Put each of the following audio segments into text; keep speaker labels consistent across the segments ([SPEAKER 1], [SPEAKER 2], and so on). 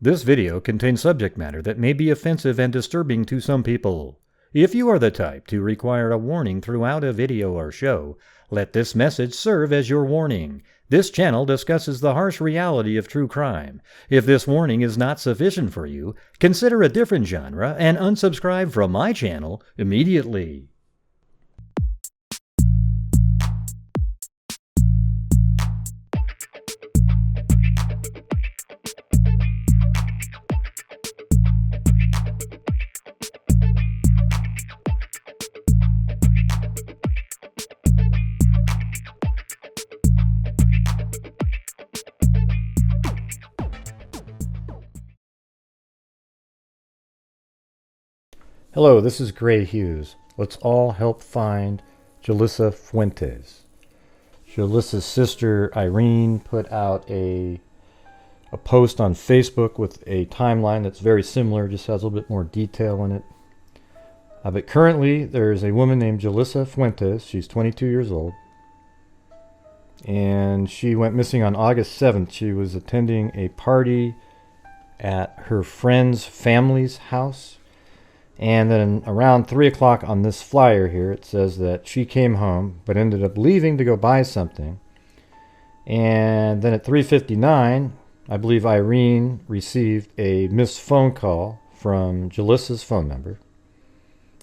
[SPEAKER 1] This video contains subject matter that may be offensive and disturbing to some people. If you are the type to require a warning throughout a video or show, let this message serve as your warning. This channel discusses the harsh reality of true crime. If this warning is not sufficient for you, consider a different genre and unsubscribe from my channel immediately. Hello, this is Grant Hughes. Let's all help find Jolissa Fuentes. Jolissa's sister Irene put out a post on Facebook with a timeline that's very similar, just has a little bit more detail in it. But currently there's a woman named Jolissa Fuentes. She's 22 years old. And she went missing on August 7th. She was attending a party at her friend's family's house. And then around 3 o'clock on this flyer here, it says that she came home, but ended up leaving to go buy something. And then at 3:59, I believe Irene received a missed phone call from Jolissa's phone number.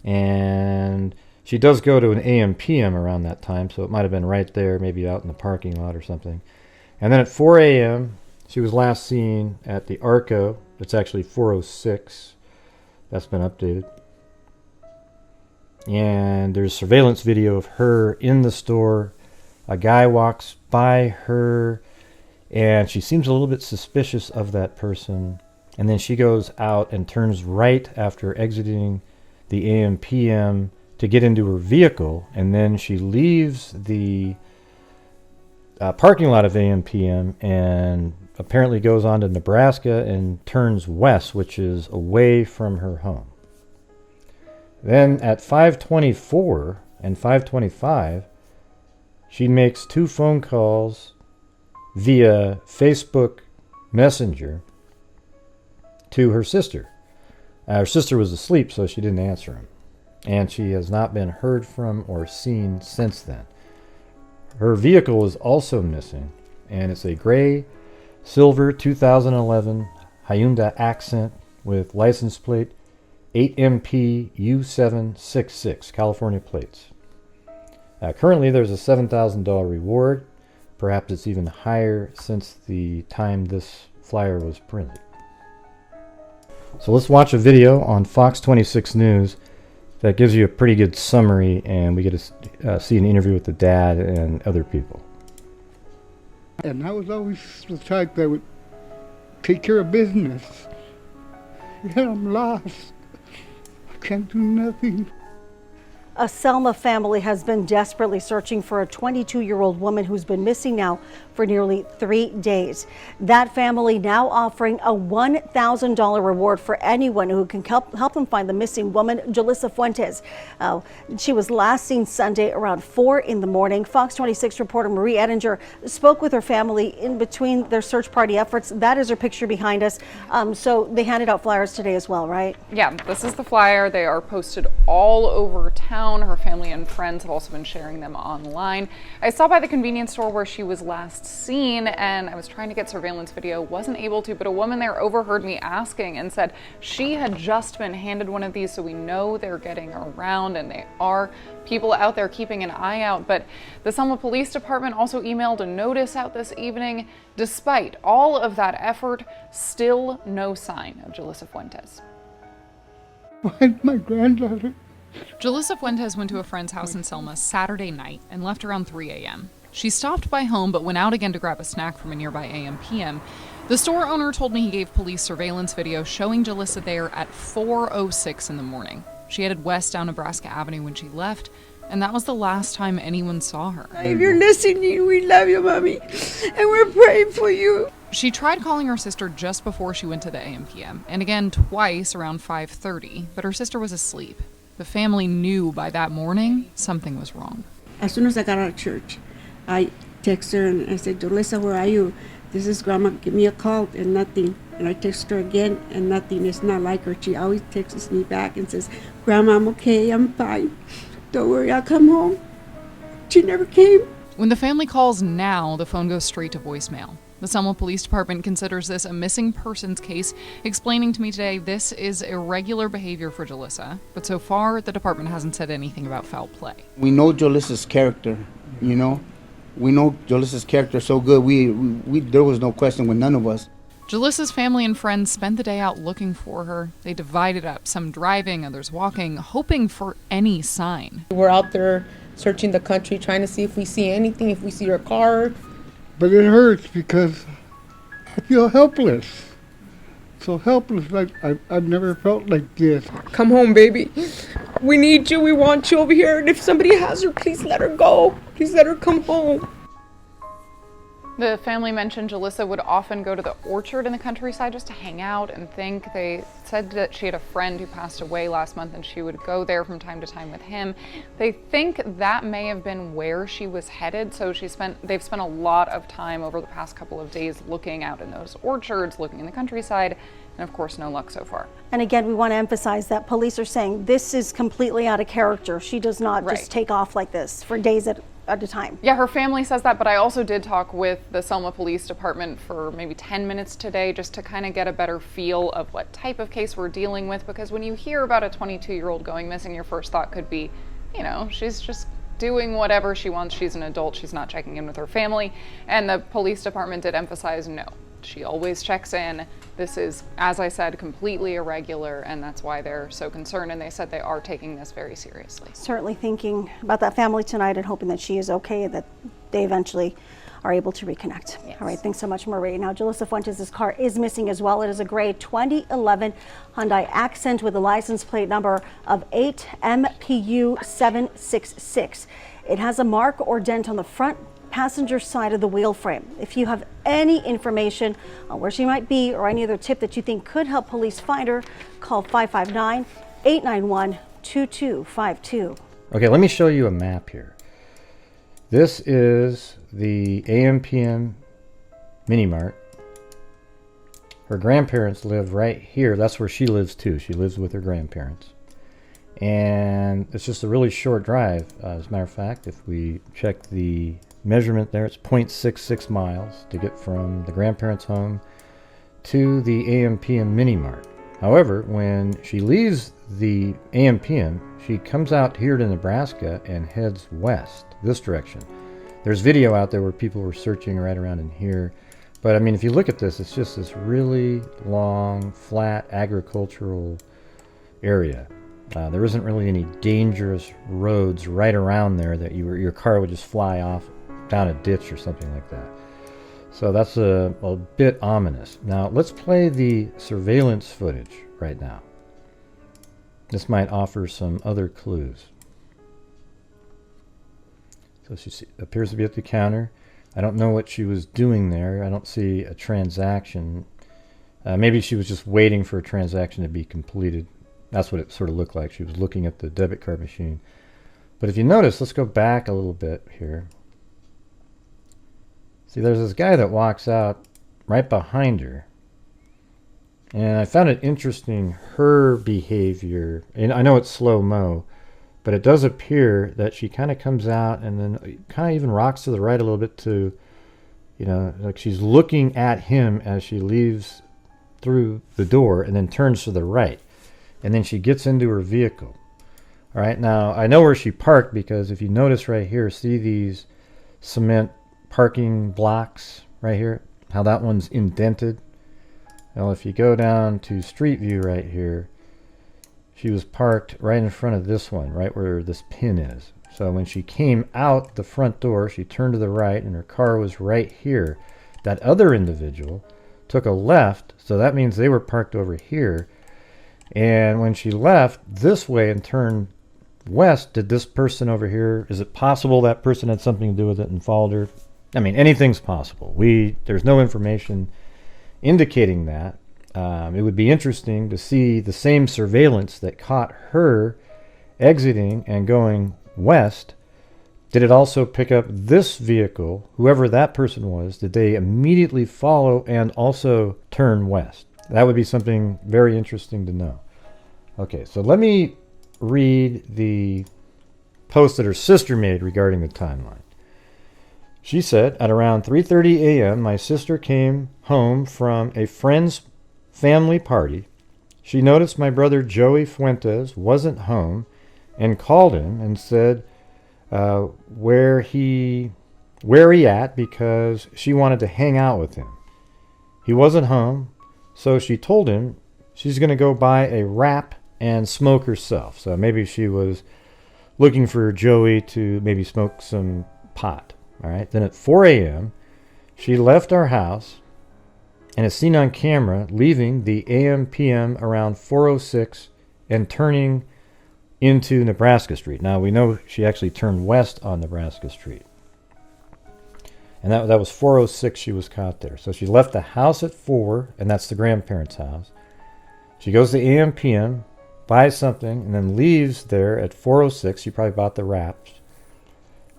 [SPEAKER 1] And she does go to an AM/PM around that time, so it might have been right there, maybe out in the parking lot or something. And then at 4 a.m., she was last seen at the Arco. It's actually 406. That's been updated. And there's surveillance video of her in the store. A guy walks by her and she seems a little bit suspicious of that person. And then she goes out and turns right after exiting the AM/PM to get into her vehicle. And then she leaves the parking lot of AM/PM and apparently goes on to Nebraska and turns west, which is away from her home. Then at 5:24 and 5:25, she makes 2 phone calls via Facebook Messenger to her sister. Her sister was asleep, so she didn't answer him. And she has not been heard from or seen since then. Her vehicle is also missing, and it's a gray silver 2011 Hyundai Accent with license plate 8MP-U766, California plates. Currently there's a $7,000 reward. Perhaps it's even higher since the time this flyer was printed. So let's watch a video on Fox 26 News that gives you a pretty good summary, and we get to see an interview with the dad and other people.
[SPEAKER 2] And I was always the type that would take care of business. And I'm lost. I can't do nothing.
[SPEAKER 3] A Selma family has been desperately searching for a 22-year-old woman who's been missing now for nearly 3 days. That family now offering a $1,000 reward for anyone who can help them find the missing woman, Jolissa Fuentes. She was last seen Sunday around 4 in the morning. Fox 26 reporter Marie Ettinger spoke with her family in between their search party efforts. That is her picture behind us. So they handed out flyers today as well, right?
[SPEAKER 4] Yeah, this is the flyer. They are posted all over town. Her family and friends have also been sharing them online. I saw by the convenience store where she was last seen, and I was trying to get surveillance video, wasn't able to, but a woman there overheard me asking and said she had just been handed one of these, so we know they're getting around and they are people out there keeping an eye out. But the Selma Police Department also emailed a notice out this evening. Despite all of that effort, still no sign of Jolissa Fuentes.
[SPEAKER 2] Where's my granddaughter?
[SPEAKER 5] Jolissa Fuentes went to a friend's house in Selma Saturday night and left around 3 a.m. She stopped by home but went out again to grab a snack from a nearby AM/PM. The store owner told me he gave police surveillance video showing Jolissa there at 4:06 in the morning. She headed west down Nebraska Avenue when she left, and that was the last time anyone saw her.
[SPEAKER 6] If you're listening, we love you, Mommy, and we're praying for you.
[SPEAKER 5] She tried calling her sister just before she went to the AM/PM, and again twice around 5:30, but her sister was asleep. The family knew by that morning something was wrong.
[SPEAKER 6] As soon as I got out of church, I texted her and I said, Jolissa, where are you? This is Grandma, give me a call, and nothing. And I text her again, and nothing. It's not like her. She always texts me back and says, Grandma, I'm okay, I'm fine. Don't worry, I'll come home. She never came.
[SPEAKER 5] When the family calls now, the phone goes straight to voicemail. The Selma Police Department considers this a missing persons case, explaining to me today this is irregular behavior for Jolissa, but so far the department hasn't said anything about foul play.
[SPEAKER 7] We know Jolissa's character, you know. We know Jolissa's character so good. We there was no question with none of us.
[SPEAKER 5] Jolissa's family and friends spent the day out looking for her. They divided up, some driving, others walking, hoping for any sign.
[SPEAKER 8] We're out there searching the country, trying to see if we see anything, if we see her car.
[SPEAKER 2] But it hurts because I feel helpless. So helpless, like I've never felt like this.
[SPEAKER 8] Come home, baby. We need you. We want you over here. And if somebody has her, please let her go. Please let her come home.
[SPEAKER 4] The family mentioned Jolissa would often go to the orchard in the countryside just to hang out and think. They said that she had a friend who passed away last month and she would go there from time to time with him. They think that may have been where she was headed, so they've spent a lot of time over the past couple of days looking out in those orchards, looking in the countryside, and of course no luck so far.
[SPEAKER 3] And again, we want to emphasize that police are saying this is completely out of character. She does not just take off like this for days at a time.
[SPEAKER 4] Yeah, her family says that, but I also did talk with the Selma Police Department for maybe 10 minutes today just to kind of get a better feel of what type of case we're dealing with, because when you hear about a 22-year-old going missing, your first thought could be, you know, she's just doing whatever she wants. She's an adult. She's not checking in with her family. And the police department did emphasize, no, she always checks in. This is, as I said, completely irregular, and that's why they're so concerned, and they said they are taking this very seriously.
[SPEAKER 3] Certainly thinking about that family tonight and hoping that she is okay, that they eventually are able to reconnect.
[SPEAKER 4] Yes.
[SPEAKER 3] All right, thanks so much, Marie. Now, Jolissa Fuentes' car is missing as well. It is a gray 2011 Hyundai Accent with a license plate number of 8MPU766. It has a mark or dent on the front passenger side of the wheel frame. If you have any information on where she might be or any other tip that you think could help police find her, call 559-891-2252.
[SPEAKER 1] Okay, let me show you a map here. This is the AM/PM Mini Mart. Her grandparents live right here. That's where she lives too. She lives with her grandparents. And it's just a really short drive. As a matter of fact, if we check the measurement there, it's 0.66 miles to get from the grandparents' home to the AM/PM Mini Mart. However, when she leaves the AM/PM, she comes out here to Nebraska and heads west, this direction. There's video out there where people were searching right around in here. But I mean, if you look at this, it's just this really long, flat agricultural area. There isn't really any dangerous roads right around there that your car would just fly off down a ditch or something like that. So that's a bit ominous. Now let's play the surveillance footage right now. This might offer some other clues. So she appears to be at the counter. I don't know what she was doing there. I don't see a transaction. Maybe she was just waiting for a transaction to be completed. That's what it sort of looked like. She was looking at the debit card machine. But if you notice, let's go back a little bit here. See, there's this guy that walks out right behind her. And I found it interesting, her behavior. And I know it's slow-mo, but it does appear that she kind of comes out and then kind of even rocks to the right a little bit to, you know, like she's looking at him as she leaves through the door and then turns to the right. And then she gets into her vehicle. All right, now I know where she parked because if you notice right here, see these cement parking blocks right here, how that one's indented. Well, if you go down to Street View right here, she was parked right in front of this one, right where this pin is. So when she came out the front door, she turned to the right and her car was right here. That other individual took a left, so that means they were parked over here. And when she left this way and turned west, did this person over here, is it possible that person had something to do with it and followed her? I mean, anything's possible. There's no information indicating that. It would be interesting to see the same surveillance that caught her exiting and going west Did it also pick up this vehicle, whoever that person was? Did they immediately follow and also turn west? That would be something very interesting to know. Okay, so let me read the post that her sister made regarding the timeline. She said, at around 3:30 a.m., my sister came home from a friend's family party. She noticed my brother Joey Fuentes wasn't home and called him and said where he at, because she wanted to hang out with him. He wasn't home, so she told him she's going to go buy a wrap and smoke herself. So maybe she was looking for Joey to maybe smoke some pot. All right. Then at 4 a.m., she left our house and is seen on camera leaving the AM/PM around 4:06 and turning into Nebraska Street. Now, we know she actually turned west on Nebraska Street. And that was 4:06 she was caught there. So she left the house at 4, and that's the grandparents' house. She goes to AM/PM, buys something, and then leaves there at 4:06. She probably bought the wraps.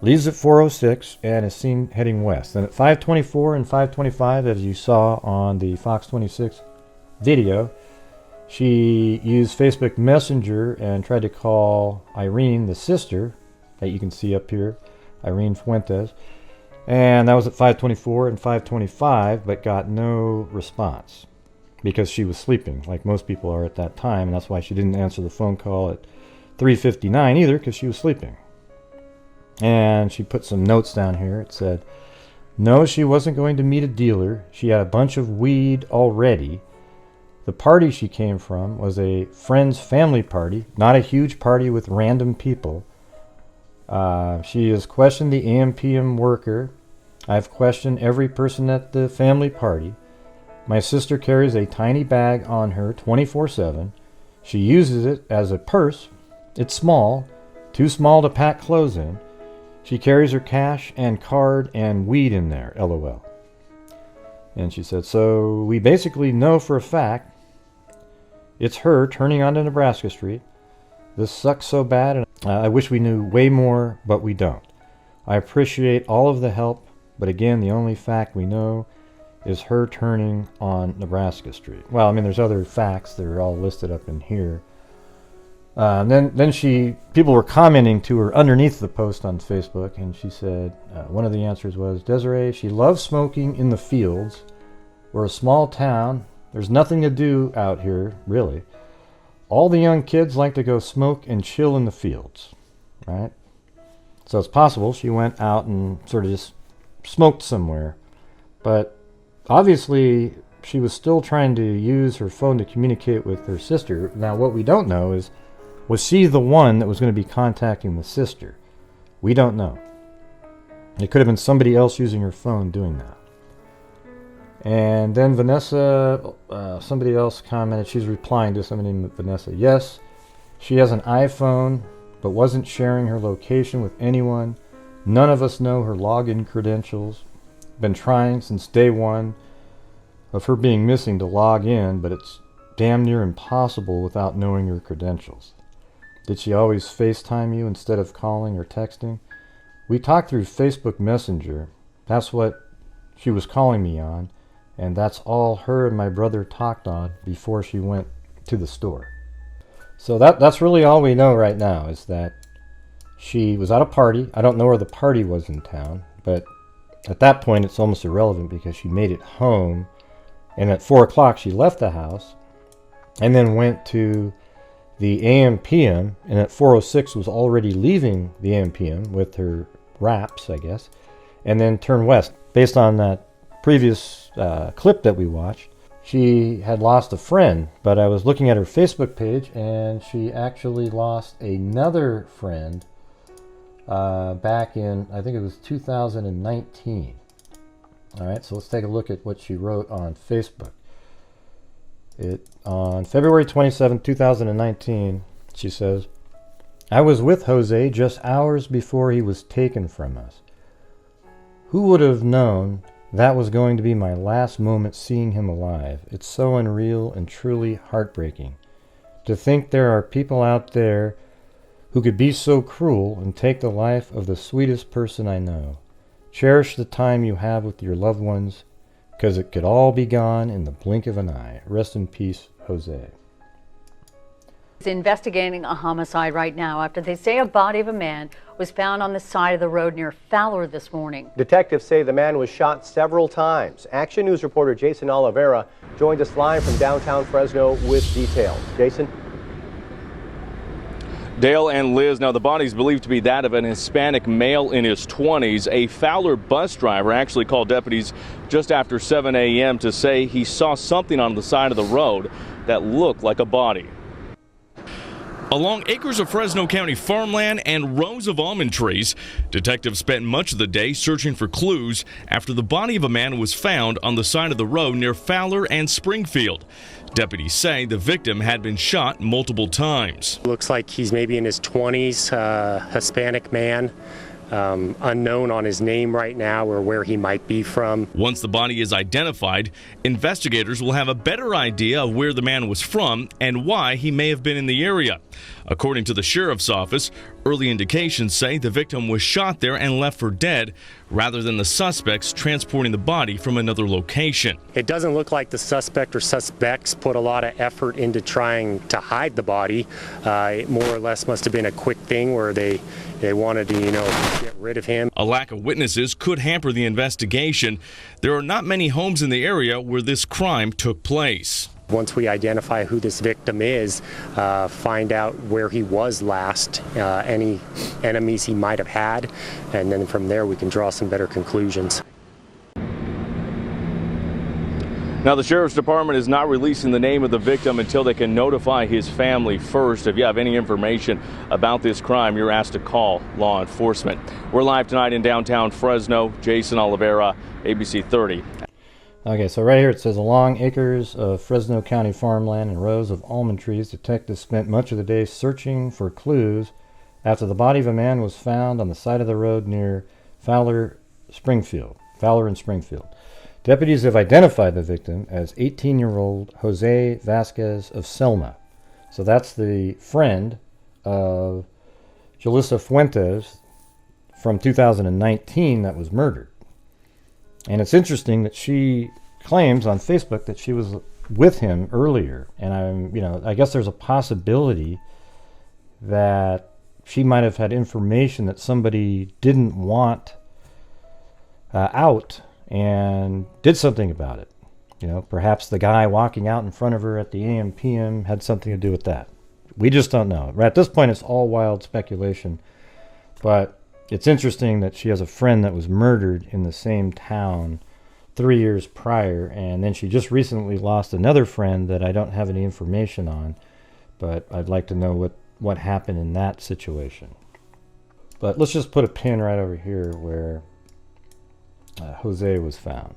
[SPEAKER 1] Leaves at 4:06 and is seen heading west. Then at 5:24 and 5:25, as you saw on the Fox 26 video, she used Facebook Messenger and tried to call Irene, the sister that you can see up here, Irene Fuentes. And that was at 5:24 and 5:25, but got no response because she was sleeping, like most people are at that time. And that's why she didn't answer the phone call at 3:59 either, because she was sleeping. And she put some notes down here. It said, no, she wasn't going to meet a dealer. She had a bunch of weed already. The party she came from was a friend's family party, not a huge party with random people. She has questioned the AM/PM worker. I've questioned every person at the family party. My sister carries a tiny bag on her 24/7. She uses it as a purse. It's small, too small to pack clothes in. She carries her cash and card and weed in there, LOL. And she said, so we basically know for a fact it's her turning onto Nebraska Street. This sucks so bad, and I wish we knew way more, but we don't. I appreciate all of the help, but again, the only fact we know is her turning on Nebraska Street. Well, I mean, there's other facts that are all listed up in here. Then people were commenting to her underneath the post on Facebook, and she said, one of the answers was, Desiree, she loves smoking in the fields. We're a small town. There's nothing to do out here, really. All the young kids like to go smoke and chill in the fields, right? So it's possible she went out and sort of just smoked somewhere. But obviously, she was still trying to use her phone to communicate with her sister. Now, what we don't know is, was she the one that was going to be contacting the sister? We don't know. It could have been somebody else using her phone doing that. And then Vanessa, somebody else commented, she's replying to somebody named Vanessa. Yes, she has an iPhone, but wasn't sharing her location with anyone. None of us know her login credentials. Been trying since day one of her being missing to log in, but it's damn near impossible without knowing her credentials. Did she always FaceTime you instead of calling or texting? We talked through Facebook Messenger. That's what she was calling me on, and that's all her and my brother talked on before she went to the store. So that's really all we know right now, is that she was at a party. I don't know where the party was in town, but at that point it's almost irrelevant because she made it home, and at 4 o'clock she left the house and then went to the AM/PM, and at 4:06 was already leaving the AM/PM with her wraps, I guess, and then turned west. Based on that previous clip that we watched, she had lost a friend, but I was looking at her Facebook page, and she actually lost another friend back in, I think it was 2019. All right, so let's take a look at what she wrote on Facebook. On February 27, 2019, she says, I was with Jose just hours before he was taken from us. Who would have known that was going to be my last moment seeing him alive? It's so unreal and truly heartbreaking to think there are people out there who could be so cruel and take the life of the sweetest person I know. Cherish the time you have with your loved ones, because it could all be gone in the blink of an eye. Rest in peace, Jose.
[SPEAKER 9] Is investigating a homicide right now after they say a body of a man was found on the side of the road near Fowler this morning.
[SPEAKER 10] Detectives say the man was shot several times. Action News reporter Jason Oliveira joins us live from downtown Fresno with details. Jason?
[SPEAKER 11] Dale and Liz, now the body is believed to be that of an Hispanic male in his 20s. A Fowler bus driver actually called deputies just after 7 a.m. to say he saw something on the side of the road that looked like a body. Along acres of Fresno County farmland and rows of almond trees, detectives spent much of the day searching for clues after the body of a man was found on the side of the road near Fowler and Springfield. Deputies say the victim had been shot multiple times.
[SPEAKER 12] Looks like he's maybe in his 20s, Hispanic man. Unknown on his name right now or where he might be from.
[SPEAKER 11] Once the body is identified, investigators will have a better idea of where the man was from and why he may have been in the area. According to the sheriff's office, early indications say the victim was shot there and left for dead, rather than the suspects transporting the body from another location.
[SPEAKER 12] It doesn't look like the suspect or suspects put a lot of effort into trying to hide the body. It more or less must have been a quick thing where they wanted to, get rid of him.
[SPEAKER 11] A lack of witnesses could hamper the investigation. There are not many homes in the area where this crime took place.
[SPEAKER 12] Once we identify who this victim is, find out where he was last, any enemies he might have had, and then from there we can draw some better conclusions.
[SPEAKER 11] Now, the Sheriff's Department is not releasing the name of the victim until they can notify his family first. If you have any information about this crime, you're asked to call law enforcement. We're live tonight in downtown Fresno. Jason Oliveira, ABC 30.
[SPEAKER 1] Okay, so right here it says, along acres of Fresno County farmland and rows of almond trees, detectives spent much of the day searching for clues after the body of a man was found on the side of the road near Fowler and Springfield. Deputies have identified the victim as 18-year-old Jose Vasquez of Selma. So that's the friend of Jolissa Fuentes from 2019 that was murdered. And it's interesting that she claims on Facebook that she was with him earlier. And I guess there's a possibility that she might have had information that somebody didn't want out and did something about it. Perhaps the guy walking out in front of her at the AM/PM had something to do with that. We just don't know. At this point, it's all wild speculation. But it's interesting that she has a friend that was murdered in the same town 3 years prior, and then she just recently lost another friend that I don't have any information on, but I'd like to know what happened in that situation. But let's just put a pin right over here where Jose was found.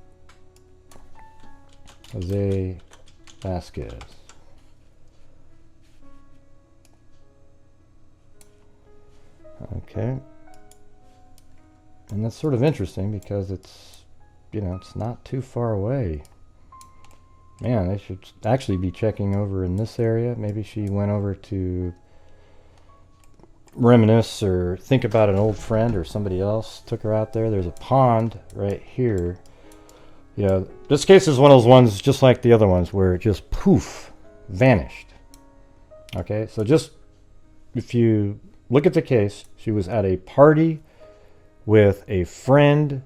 [SPEAKER 1] Jose Vasquez. Okay. And that's sort of interesting because it's not too far away. Man, they should actually be checking over in this area. Maybe she went over to reminisce or think about an old friend, or somebody else took her out there. There's a pond right here. This case is one of those ones just like the other ones where it just poof, vanished. Okay, so just if you look at the case, she was at a party with a friend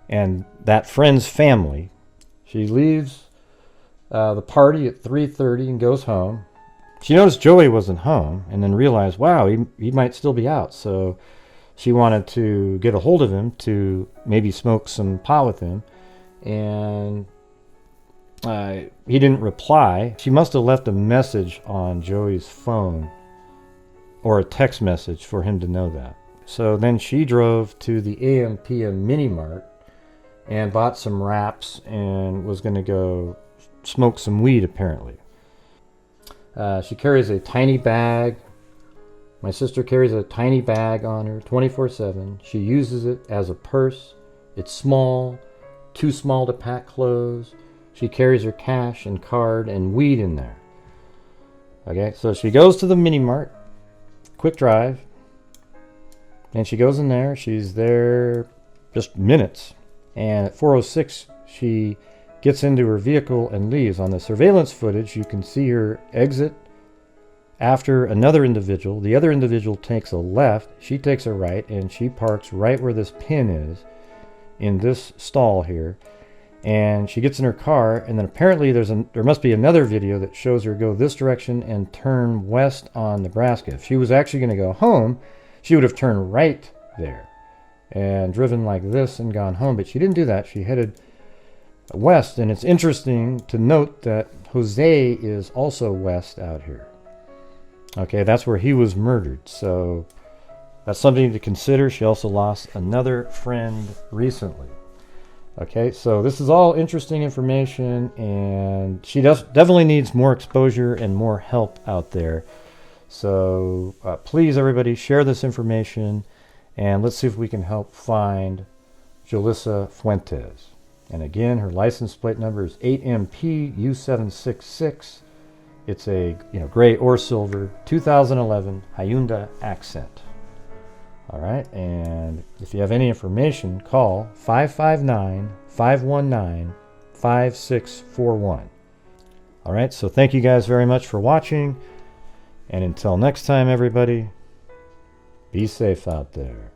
[SPEAKER 1] and that friend's family. She leaves the party at 3:30 and goes home. She noticed Joey wasn't home and then realized, wow, he might still be out. So she wanted to get a hold of him to maybe smoke some pot with him. And he didn't reply. She must have left a message on Joey's phone or a text message for him to know that. So then she drove to the AM/PM Mini Mart and bought some wraps and was going to go smoke some weed, apparently. She carries a tiny bag. My sister carries a tiny bag on her 24/7. She uses it as a purse. It's small, too small to pack clothes. She carries her cash and card and weed in there. Okay, so she goes to the Mini Mart, quick drive, And she goes in there. She's there just minutes. And at 4:06, she gets into her vehicle and leaves. On the surveillance footage, you can see her exit after another individual. The other individual takes a left. She takes a right, and she parks right where this pin is in this stall here. And she gets in her car, and then apparently there must be another video that shows her go this direction and turn west on Nebraska. If she was actually going to go home, she would have turned right there and driven like this and gone home, but she didn't do that. She headed west, and it's interesting to note that Jose is also west out here. Okay, that's where he was murdered, so that's something to consider. She also lost another friend recently. Okay, so this is all interesting information, and she definitely needs more exposure and more help out there. So please, everybody, share this information, and let's see if we can help find Jolissa Fuentes. And again, her license plate number is 8MP-U766. It's a gray or silver 2011 Hyundai Accent. All right, and if you have any information, call 559-519-5641. All right, so thank you guys very much for watching. And until next time, everybody, be safe out there.